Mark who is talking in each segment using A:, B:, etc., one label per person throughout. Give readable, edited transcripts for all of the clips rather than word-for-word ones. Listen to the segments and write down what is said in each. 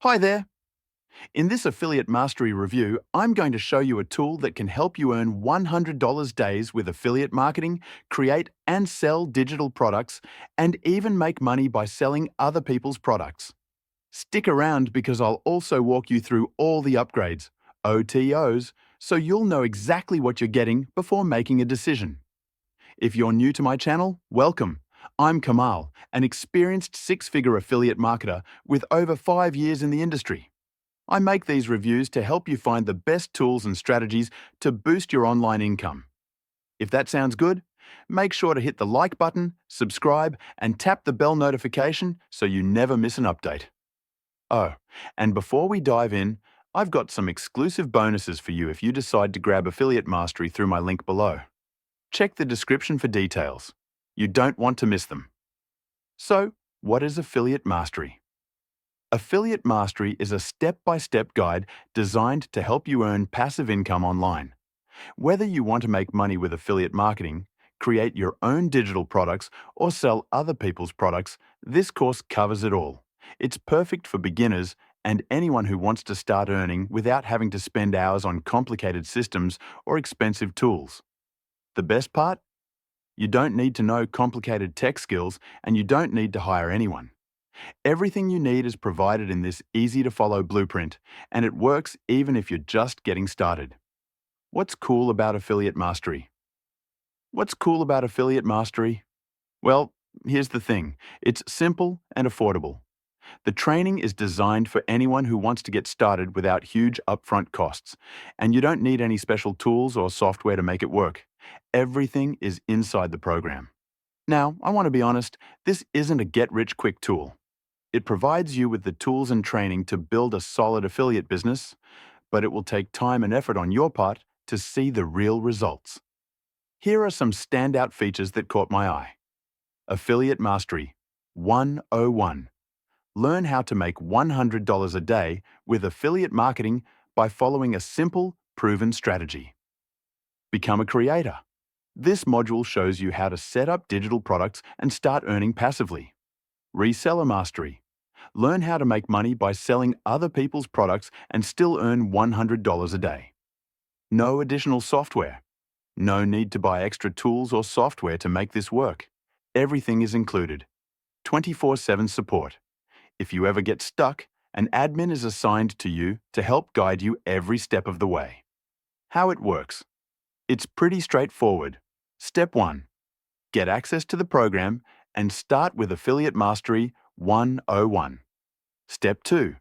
A: Hi there. In this Affiliate Mastery review, I'm going to show you a tool that can help you earn $100 days with affiliate marketing, create and sell digital products, and even make money by selling other people's products. Stick around because I'll also walk you through all the upgrades, OTOs, so you'll know exactly what you're getting before making a decision. If you're new to my channel, welcome. I'm Kamal, an experienced six-figure affiliate marketer with over 5 years in the industry. I make these reviews to help you find the best tools and strategies to boost your online income. If that sounds good, make sure to hit the like button, subscribe, and tap the bell notification so you never miss an update. Oh, and before we dive in, I've got some exclusive bonuses for you if you decide to grab Affiliate Mastery through my link below. Check the description for details. You don't want to miss them. So, what is Affiliate Mastery? Affiliate Mastery is a step-by-step guide designed to help you earn passive income online. Whether you want to make money with affiliate marketing, create your own digital products, or sell other people's products, this course covers it all. It's perfect for beginners and anyone who wants to start earning without having to spend hours on complicated systems or expensive tools. The best part? You don't need to know complicated tech skills and you don't need to hire anyone. Everything you need is provided in this easy-to-follow blueprint, and it works even if you're just getting started. What's cool about Affiliate Mastery? What's cool about Affiliate Mastery? Well, here's the thing. It's simple and affordable. The training is designed for anyone who wants to get started without huge upfront costs, and you don't need any special tools or software to make it work. Everything is inside the program. Now, I want to be honest, this isn't a get-rich-quick tool. It provides you with the tools and training to build a solid affiliate business, but it will take time and effort on your part to see the real results. Here are some standout features that caught my eye. Affiliate Mastery 101. Learn how to make $100 a day with affiliate marketing by following a simple, proven strategy. Become a creator. This module shows you how to set up digital products and start earning passively. Reseller Mastery. Learn how to make money by selling other people's products and still earn $100 a day. No additional software. No need to buy extra tools or software to make this work. Everything is included. 24/7 support. If you ever get stuck, an admin is assigned to you to help guide you every step of the way. How it works. It's pretty straightforward. Step 1. Get access to the program and start with Affiliate Mastery 101. Step 2.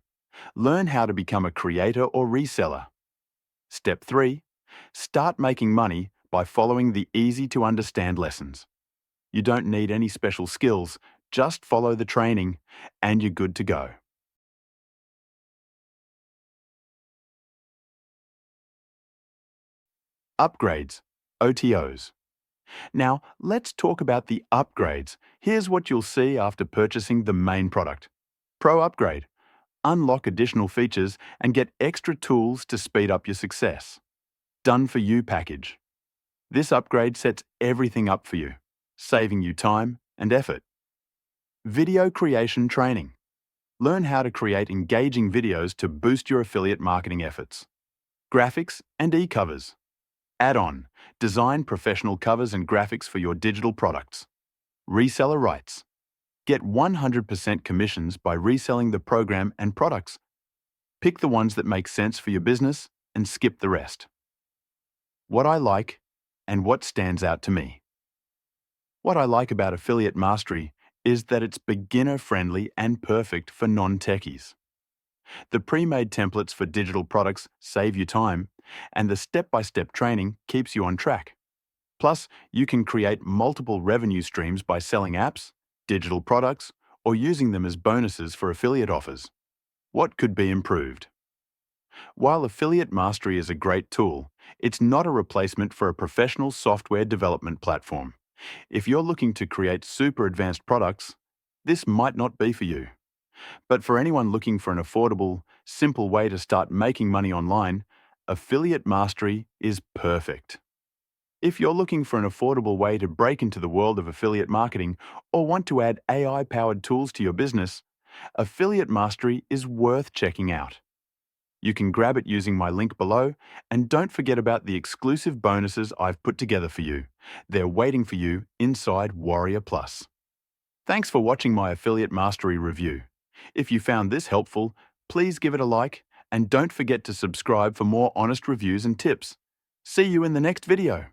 A: Learn how to become a creator or reseller. Step 3. Start making money by following the easy-to-understand lessons. You don't need any special skills, just follow the training, and you're good to go. Upgrades, OTOs. Now, let's talk about the upgrades. Here's what you'll see after purchasing the main product. Pro Upgrade. Unlock additional features and get extra tools to speed up your success. Done for You package. This upgrade sets everything up for you, saving you time and effort. Video Creation Training. Learn how to create engaging videos to boost your affiliate marketing efforts. Graphics and e-covers. Add-on. Design professional covers and graphics for your digital products. Reseller rights. Get 100% commissions by reselling the program and products. Pick the ones that make sense for your business and skip the rest. What I like and what stands out to me. What I like about Affiliate Mastery is that it's beginner-friendly and perfect for non-techies. The pre-made templates for digital products save you time, and the step-by-step training keeps you on track. Plus, you can create multiple revenue streams by selling apps, digital products, or using them as bonuses for affiliate offers. What could be improved? While Affiliate Mastery is a great tool, it's not a replacement for a professional software development platform. If you're looking to create super advanced products, this might not be for you. But for anyone looking for an affordable, simple way to start making money online, Affiliate Mastery is perfect. If you're looking for an affordable way to break into the world of affiliate marketing or want to add AI-powered tools to your business, Affiliate Mastery is worth checking out. You can grab it using my link below, and don't forget about the exclusive bonuses I've put together for you. They're waiting for you inside Warrior Plus. Thanks for watching my Affiliate Mastery review. If you found this helpful, please give it a like, and don't forget to subscribe for more honest reviews and tips. See you in the next video.